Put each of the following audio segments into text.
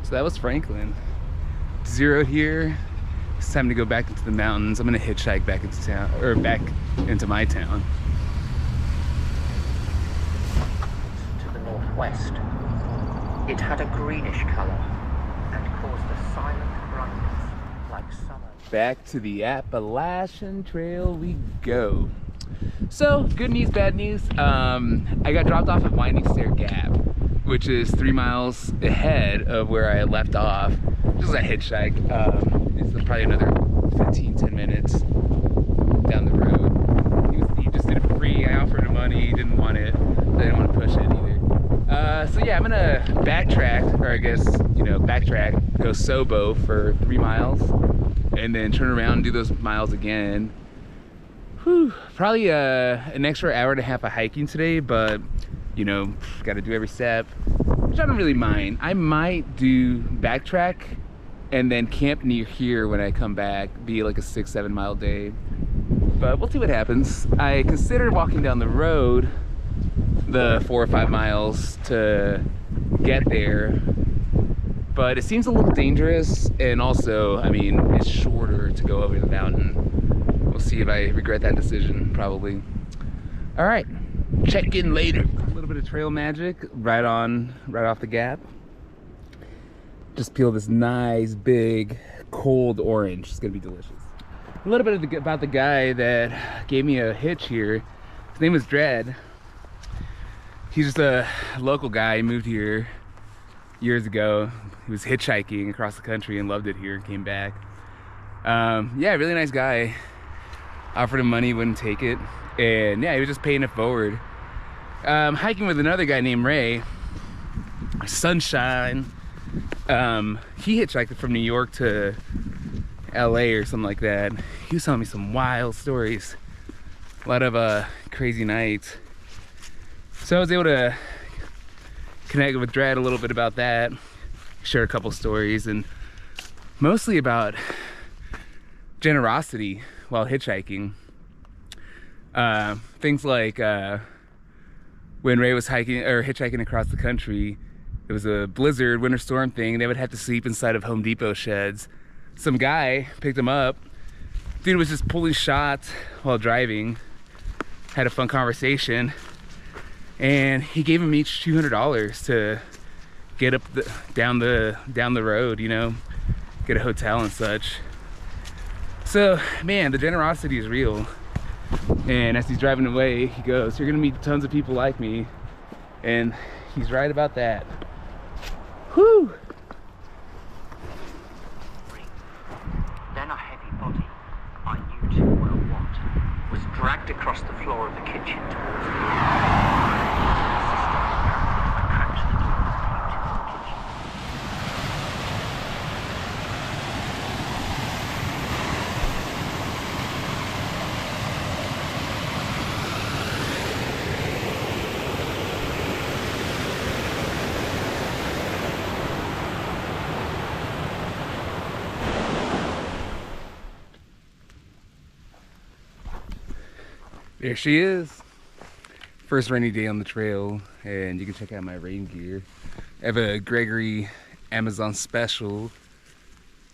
So that was Franklin. Zeroed here. It's time to go back into the mountains. I'm gonna hitchhike back into town, or back into my town. To the northwest, it had a greenish color and caused a silent brightness like summer. Back to the Appalachian Trail we go. So, good news, bad news. I got dropped off at Winding Stair Gap, which is 3 miles ahead of where I left off. Just a hitchhike. It's probably another 10 minutes down the road. He just did it for free. I offered him money, he didn't want it. I didn't want to push it either. So yeah, I'm gonna backtrack, or I guess, you know, backtrack, go Sobo for 3 miles, and then turn around and do those miles again. Whew, probably an extra hour and a half of hiking today, but you know, gotta do every step, which I don't really mind. I might do backtrack and then camp near here when I come back, be like a 6-7 mile day, but we'll see what happens. I considered walking down the road the 4 or 5 miles to get there, but it seems a little dangerous, and also, I mean, it's shorter to go over the mountain. We'll see if I regret that decision, probably. All right, check in later. A little bit of trail magic right off the gap. Just peel this nice big cold orange. It's gonna be delicious. A little bit about the guy that gave me a hitch here. His name is Dread. He's just a local guy. He moved here years ago. He was hitchhiking across the country and loved it here and came back. Yeah, really nice guy. Offered him money, wouldn't take it, and yeah, he was just paying it forward. Hiking with another guy named Ray, Sunshine. He hitchhiked from New York to LA or something like that. He was telling me some wild stories, a lot of crazy nights. So I was able to connect with Dread a little bit about that, share a couple stories, and mostly about generosity while hitchhiking. Things like when Ray was hiking or hitchhiking across the country, it was a blizzard, winter storm thing. They would have to sleep inside of Home Depot sheds. Some guy picked him up. Dude was just pulling shots while driving. Had a fun conversation, and he gave him each $200 to get up down the road, you know, get a hotel and such. So, man, the generosity is real. And as he's driving away, he goes, "You're gonna meet tons of people like me," and he's right about that. Whew. Then a heavy body, I knew too well what, was dragged across the floor of the kitchen towards me. I cracked the door and peeped into the kitchen. There she is. First rainy day on the trail, and you can check out my rain gear. I have a Gregory Amazon Special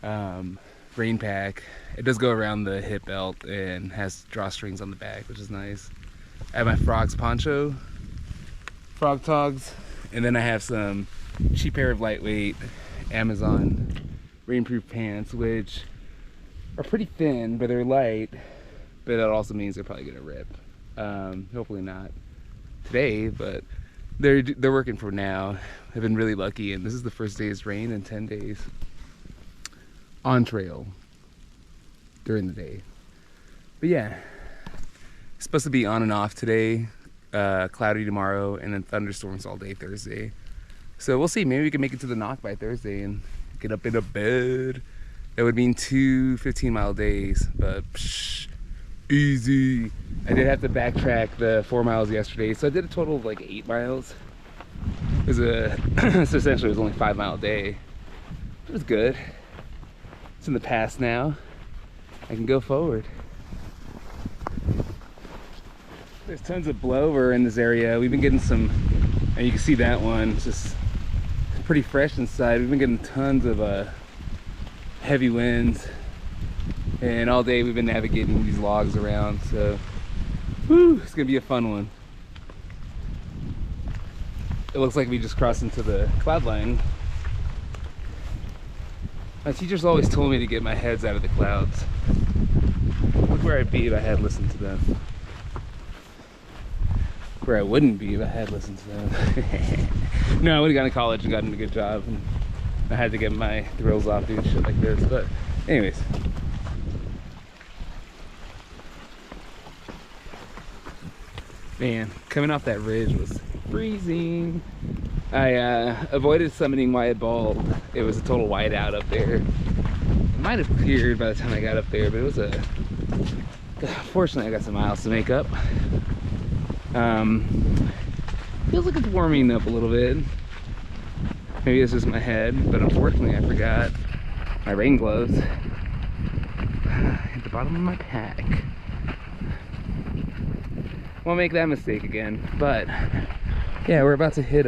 rain pack. It does go around the hip belt and has drawstrings on the back, which is nice. I have my Frog Togs, and then I have some cheap pair of lightweight Amazon rainproof pants, which are pretty thin, but they're light. But that also means they're probably gonna rip. Hopefully not today, but they're working for now. I've been really lucky, and this is the first day's rain in 10 days on trail during the day. But yeah, it's supposed to be on and off today, cloudy tomorrow, and then thunderstorms all day Thursday. So we'll see. Maybe we can make it to the NOC by Thursday and get up into bed. That would mean 2 15-mile days, but psh, easy. I did have to backtrack the 4 miles yesterday, so I did a total of like 8 miles. It was so essentially it was only a 5-mile day. It was good. It's in the past now. I can go forward. There's tons of blower in this area. We've been getting some, and you can see that one, it's just pretty fresh inside. We've been getting tons of heavy winds, and all day we've been navigating these logs around, so whew, it's gonna be a fun one. It looks like we just crossed into the cloud line. My teachers always told me to get my heads out of the clouds. Look where I'd be if I had listened to them. Where I wouldn't be if I had listened to them. No, I would have gone to college and gotten a good job, and I had to get my thrills off doing shit like this. But anyways, man, coming off that ridge was freezing. I avoided summiting Wyatt Bald. It was a total whiteout up there. It might have cleared by the time I got up there, but it was a... Fortunately, I got some miles to make up. Feels like it's warming up a little bit. Maybe it's just my head, but unfortunately I forgot my rain gloves at the bottom of my pack. Won't make that mistake again, but yeah, we're about to hit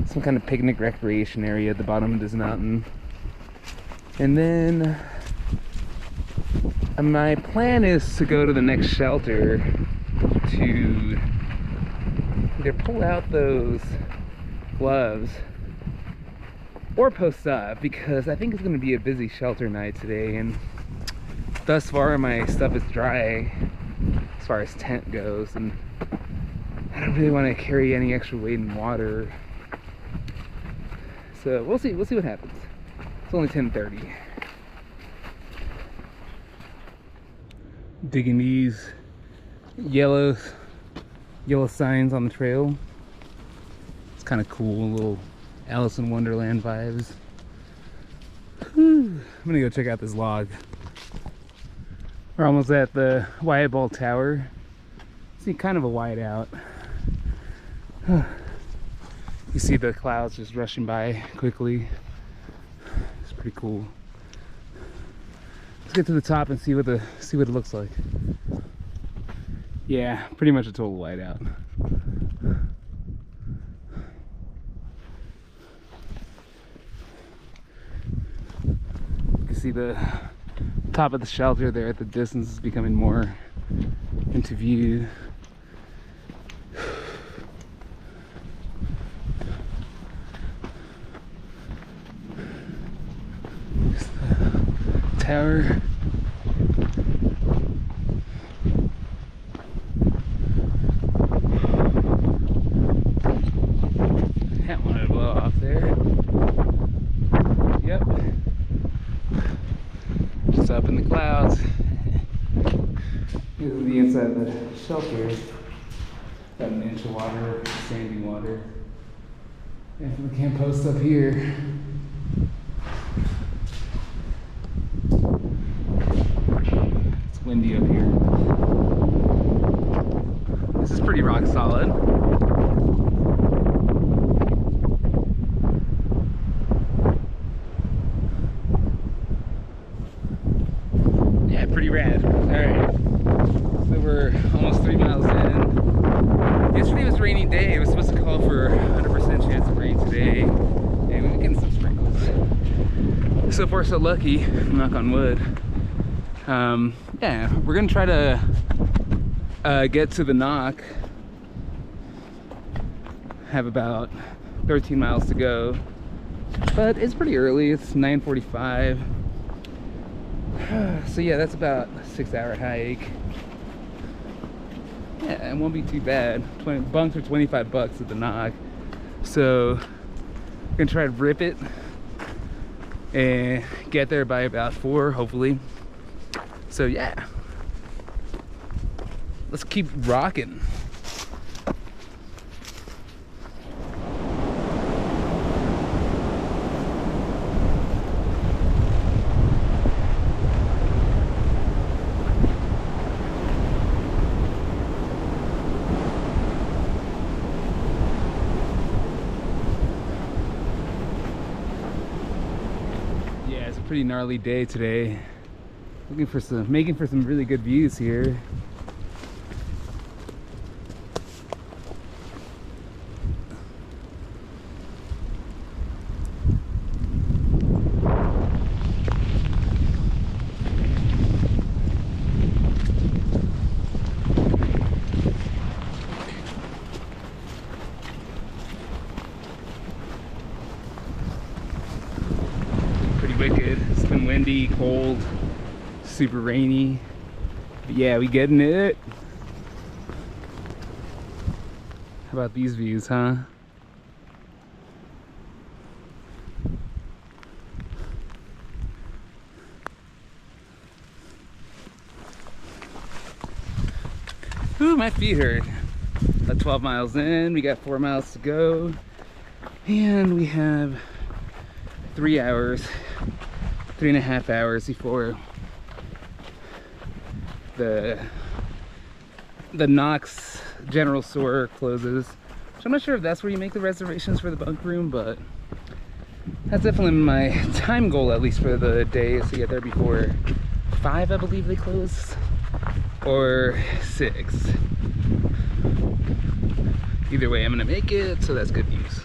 some kind of picnic recreation area at the bottom of this mountain. And then my plan is to go to the next shelter to either pull out those gloves or post up, because I think it's going to be a busy shelter night today, and thus far my stuff is dry as far as tent goes, and I don't really want to carry any extra weight in water, so we'll see what happens. It's only 10:30. Digging these yellow signs on the trail. It's kind of cool, little Alice in Wonderland vibes. Whew. I'm gonna go check out this log. We're almost at the Wyatt Bald Tower. See, kind of a whiteout. You see the clouds just rushing by quickly. It's pretty cool. Let's get to the top and see what it looks like. Yeah, pretty much a total whiteout. You can see the top of the shelter there at the distance is becoming more into view. There's the tower. Up in the clouds. This is the inside of the shelter. Got an inch of water, sandy water. And we can't post up here. It's windy up here. This is pretty rock solid. Pretty rad. Alright, so we're almost 3 miles in. Yesterday was a rainy day. It was supposed to call for 100% chance of rain today, and we've been getting some sprinkles. So far so lucky, knock on wood. Yeah, we're gonna try to get to the NOC. Have about 13 miles to go, but it's pretty early. It's 9:45. So yeah, that's about a 6-hour hike. Yeah, it won't be too bad. Bunks are $25 at the NOC. So I'm gonna try to rip it and get there by about 4, hopefully. So yeah, let's keep rocking. Pretty gnarly day today. Making for some really good views here. wicked. It's been windy, cold, super rainy. But yeah, we getting it. How about these views, huh? Ooh, my feet hurt. About 12 miles in, we got 4 miles to go. And we have 3 hours, 3.5 hours before the NOC general store closes. So I'm not sure if that's where you make the reservations for the bunk room, but that's definitely my time goal, at least for the day, is to get there before 5, I believe they close, or 6. Either way, I'm gonna make it, so that's good news.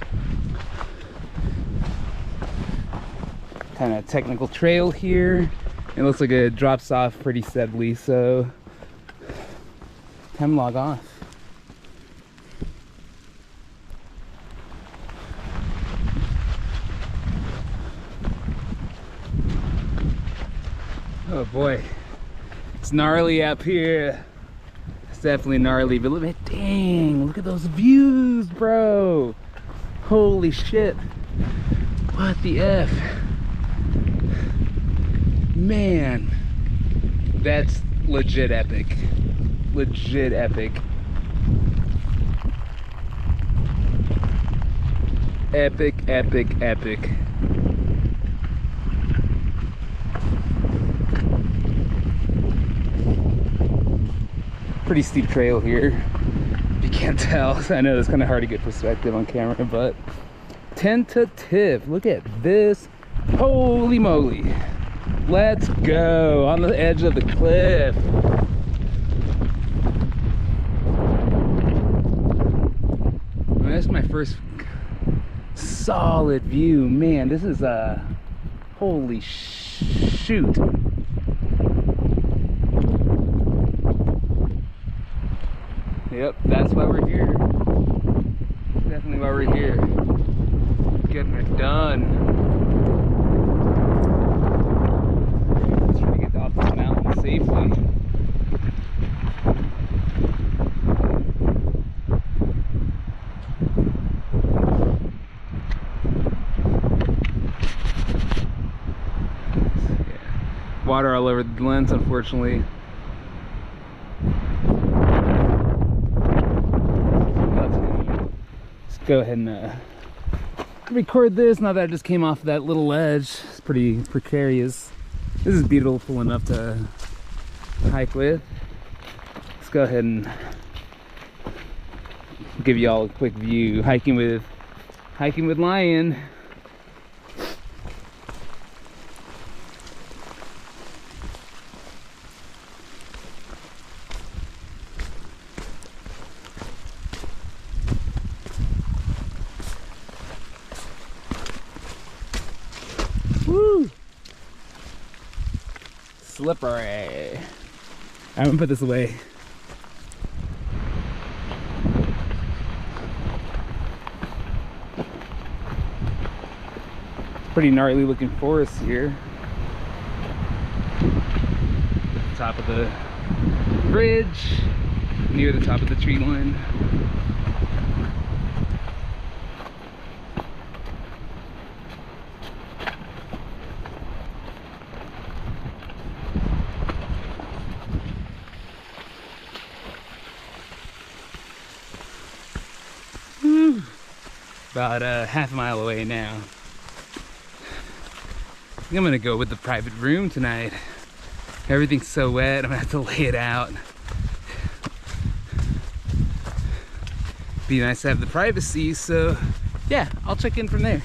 Kind of technical trail here. It looks like it drops off pretty steadily, so time to log off. Oh boy, it's gnarly up here. It's definitely gnarly, but look at, dang, look at those views, bro. Holy shit. What the F? Man, that's legit epic. Legit epic. Epic, epic, epic. Pretty steep trail here, if you can't tell. I know it's kind of hard to get perspective on camera, but tentative. Look at this. Holy moly. Let's go on the edge of the cliff. Well, that's my first solid view. Man, this is holy shoot. Yep, that's why we're here. Definitely why we're here. Getting it done. Let's try to get off this mountain safely. Yeah. Water all over the lens, unfortunately. Go ahead and record this now that I just came off that little ledge. It's pretty precarious. This is beautiful enough to hike with. Let's go ahead and give you all a quick view. Hiking with Lion. Woo! Slippery. I'm gonna put this away. Pretty gnarly looking forest here. At the top of the bridge, near the top of the tree line. About half a mile away now. I think I'm gonna go with the private room tonight. Everything's so wet, I'm gonna have to lay it out. Be nice to have the privacy, so yeah, I'll check in from there.